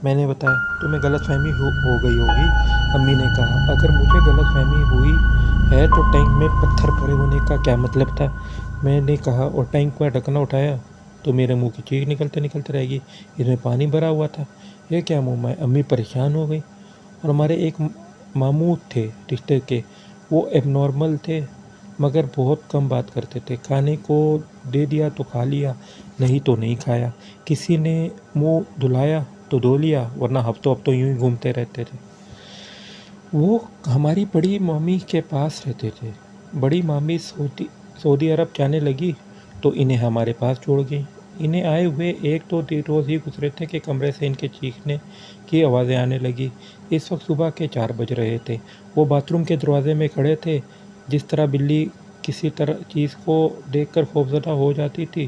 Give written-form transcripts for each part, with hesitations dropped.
میں نے بتایا تمہیں غلط فہمی ہو گئی ہوگی۔ امی نے کہا اگر مجھے غلط فہمی ہوئی ہے تو ٹینک میں پتھر بھرے ہونے کا کیا مطلب تھا؟ میں نے کہا اور ٹینک کا ڈھکنا اٹھایا تو میرے منہ کی چیخ نکلتے رہ گئی، اس میں پانی بھرا ہوا تھا۔ یہ کیا منہ میں؟ امی پریشان ہو گئی۔ اور ہمارے ایک ماموں تھے رشتے کے، وہ ایب نارمل تھے مگر بہت کم بات کرتے تھے، کھانے کو دے دیا تو کھا لیا، نہیں تو نہیں کھایا، کسی نے منہ دھلایا تو دھو لیا، ورنہ ہفتوں یوں ہی گھومتے رہتے تھے۔ وہ ہماری بڑی مامی کے پاس رہتے تھے۔ بڑی مامی سعودی عرب جانے لگی تو انہیں ہمارے پاس چھوڑ گئی۔ انہیں آئے ہوئے 1-2 روز ہی گزرے تھے کہ کمرے سے ان کے چیخنے کی آوازیں آنے لگی۔ اس وقت صبح کے 4 بج رہے تھے۔ وہ باتھ روم کے دروازے میں کھڑے تھے۔ جس طرح بلی کسی چیز کو دیکھ کر خوفزدہ ہو جاتی تھی،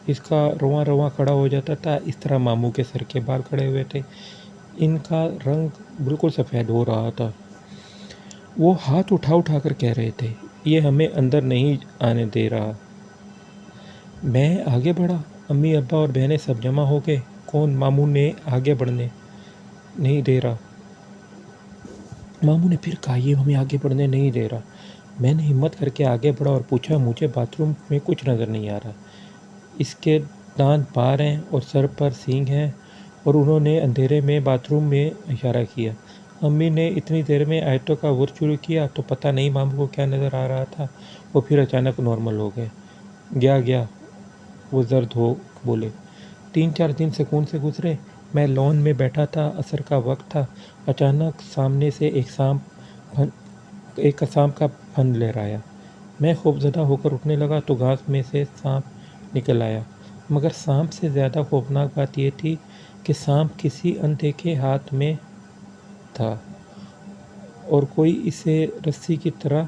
اس کا رواں کھڑا ہو جاتا تھا، اس طرح ماموں کے سر کے بال کھڑے ہوئے تھے۔ ان کا رنگ بالکل سفید ہو رہا تھا۔ وہ ہاتھ اٹھا کر کہہ رہے تھے یہ ہمیں اندر نہیں آنے دے رہا۔ میں آگے بڑھا، امی ابا اور بہنیں سب جمع ہو گئے۔ کون؟ ماموں نے آگے بڑھنے نہیں دے رہا۔ ماموں نے پھر کہا یہ ہمیں آگے بڑھنے نہیں دے رہا۔ میں نے ہمت کر کے آگے بڑھا اور پوچھا مجھے باتھ روم میں کچھ نظر نہیں آ رہا، اس کے دانت باہر ہیں اور سر پر سینگ ہیں۔ اور انہوں نے اندھیرے میں باتھ روم میں اشارہ کیا۔ امی نے اتنی دیر میں آیتوں کا ورد شروع کیا تو پتہ نہیں ماموں کو کیا نظر آ رہا تھا، وہ پھر اچانک نارمل ہو گئے۔ گیا وہ زرد ہو بولے۔ 3-4 دن سکون سے گزرے۔ میں لان میں بیٹھا تھا، عصر کا وقت تھا، اچانک سامنے سے ایک سانپ کا پھن لہرایا۔ میں خوفزدہ ہو کر اٹھنے لگا تو گھاس میں سے سانپ نکل آیا، مگر سانپ سے زیادہ خوفناک بات یہ تھی کہ سانپ کسی اندیکھے ہاتھ میں تھا اور کوئی اسے رسی کی طرح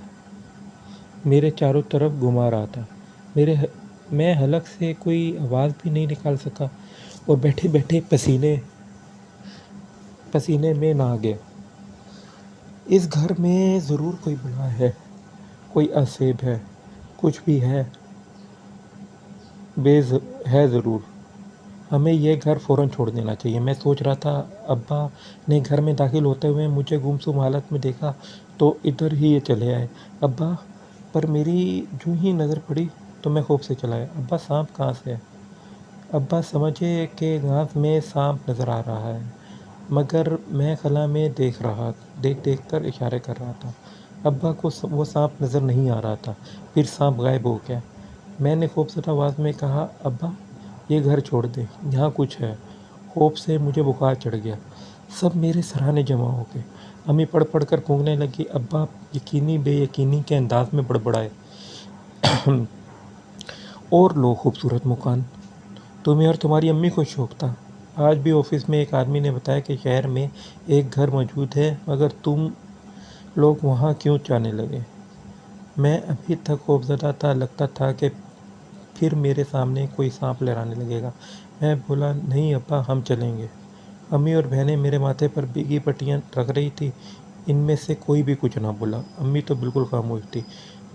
میرے چاروں طرف گھما رہا تھا۔ میں حلق سے کوئی آواز بھی نہیں نکال سکا اور بیٹھے بیٹھے پسینے میں نہا گیا۔ اس گھر میں ضرور کوئی بلا ہے، کوئی عصیب ہے، کچھ بھی ہے ضرور۔ ہمیں یہ گھر فوراً چھوڑ دینا چاہیے۔ میں سوچ رہا تھا۔ ابا نے گھر میں داخل ہوتے ہوئے مجھے گمسم حالت میں دیکھا تو ادھر ہی چلے آئے۔ ابا پر میری جوں ہی نظر پڑی تو میں خوف سے چلا آیا۔ ابا سانپ کہاں سے ہے؟ ابا سمجھے کہ گھاس میں سانپ نظر آ رہا ہے، مگر میں خلا میں دیکھ کر اشارے کر رہا تھا۔ ابا کو وہ سانپ نظر نہیں آ رہا تھا، پھر سانپ غائب ہو گیا۔ میں نے خوفزدہ آواز میں کہا ابا یہ گھر چھوڑ دیں، یہاں کچھ ہے۔ خوف سے مجھے بخار چڑھ گیا۔ سب میرے سرانے جمع ہو گئے۔ امی پڑھ کر پھونکنے لگی۔ ابا یقینی بے یقینی کے انداز میں بڑبڑائے۔ اور لو خوبصورت مکان، تمہیں اور تمہاری امی کو شوق تھا۔ آج بھی آفس میں ایک آدمی نے بتایا کہ شہر میں ایک گھر موجود ہے، مگر تم لوگ وہاں کیوں جانے لگے؟ میں ابھی تک خوفزدہ تھا، لگتا تھا کہ پھر میرے سامنے کوئی سانپ لہرانے لگے گا۔ میں بولا نہیں ابا ہم چلیں گے۔ امی اور بہنیں میرے ماتھے پر بھیگی پٹیاں رکھ رہی تھیں، ان میں سے کوئی بھی کچھ نہ بولا۔ امی تو بالکل خاموش تھی۔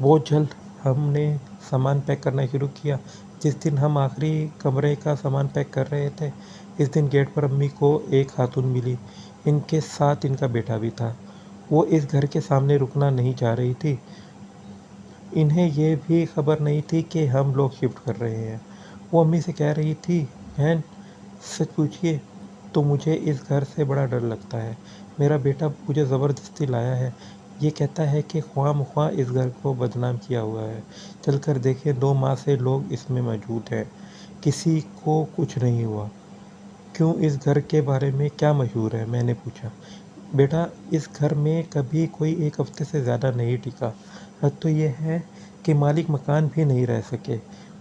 بہت جلد ہم نے سامان پیک کرنا شروع کیا۔ جس دن ہم آخری کمرے کا سامان پیک کر رہے تھے، اس دن گیٹ پر امی کو ایک خاتون ملی، ان کے ساتھ ان کا بیٹا بھی تھا۔ وہ اس گھر کے سامنے رکنا نہیں چاہ رہی تھی۔ انہیں یہ بھی خبر نہیں تھی کہ ہم لوگ شفٹ کر رہے ہیں۔ وہ امی سے کہہ رہی تھی بہن سچ پوچھیے تو مجھے اس گھر سے بڑا ڈر لگتا ہے۔ میرا بیٹا مجھے زبردستی لایا ہے، یہ کہتا ہے کہ خواہ مخواہ اس گھر کو بدنام کیا ہوا ہے۔ چل کر دیکھیں، 2 ماہ سے لوگ اس میں موجود ہیں، کسی کو کچھ نہیں ہوا۔ کیوں اس گھر کے بارے میں کیا مشہور ہے؟ میں نے پوچھا۔ بیٹا اس گھر میں کبھی کوئی 1 ہفتے سے زیادہ نہیں ٹکا، حد تو یہ ہے کہ مالک مکان بھی نہیں رہ سکے،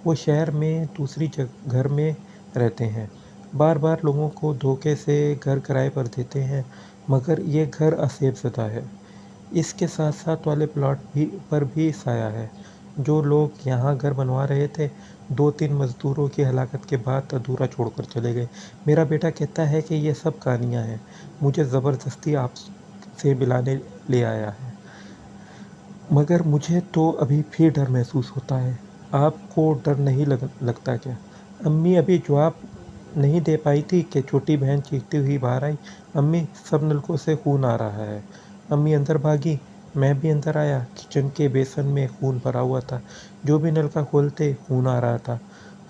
وہ شہر میں دوسری گھر میں رہتے ہیں، بار بار لوگوں کو دھوکے سے گھر کرائے پر دیتے ہیں، مگر یہ گھر عصیب زدہ ہے۔ اس کے ساتھ والے پلاٹ پر بھی سایہ ہے۔ جو لوگ یہاں گھر بنوا رہے تھے 2-3 مزدوروں کی ہلاکت کے بعد ادھورا چھوڑ کر چلے گئے۔ میرا بیٹا کہتا ہے کہ یہ سب کہانیاں ہیں، مجھے زبردستی آپ سے ملانے لے آیا ہے، مگر مجھے تو ابھی بھی ڈر محسوس ہوتا ہے۔ آپ کو ڈر نہیں لگتا کیا؟ امی ابھی جواب نہیں دے پائی تھی کہ چھوٹی بہن چیختی ہوئی باہر آئی، امی سب نلکوں سے خون آ رہا ہے۔ امی اندر بھاگی، میں بھی اندر آیا۔ کچن کے بیسن میں خون بھرا ہوا تھا، جو بھی نلکا کھولتے خون آ رہا تھا۔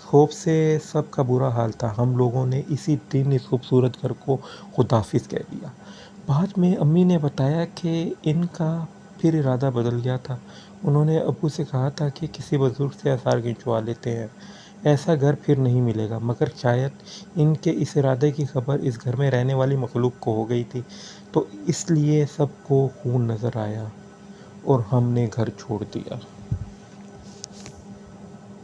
خوف سے سب کا برا حال تھا۔ ہم لوگوں نے اسی دن اس خوبصورت گھر کو خداحافظ کہہ دیا۔ بعد میں امی نے بتایا کہ ان کا پھر ارادہ بدل گیا تھا۔ انہوں نے ابو سے کہا تھا کہ کسی بزرگ سے آثار کھنچوا لیتے ہیں، ایسا گھر پھر نہیں ملے گا، مگر شاید ان کے اس ارادے کی خبر اس گھر میں رہنے والی مخلوق کو ہو گئی تھی، تو اس لیے سب کو خون نظر آیا اور ہم نے گھر چھوڑ دیا۔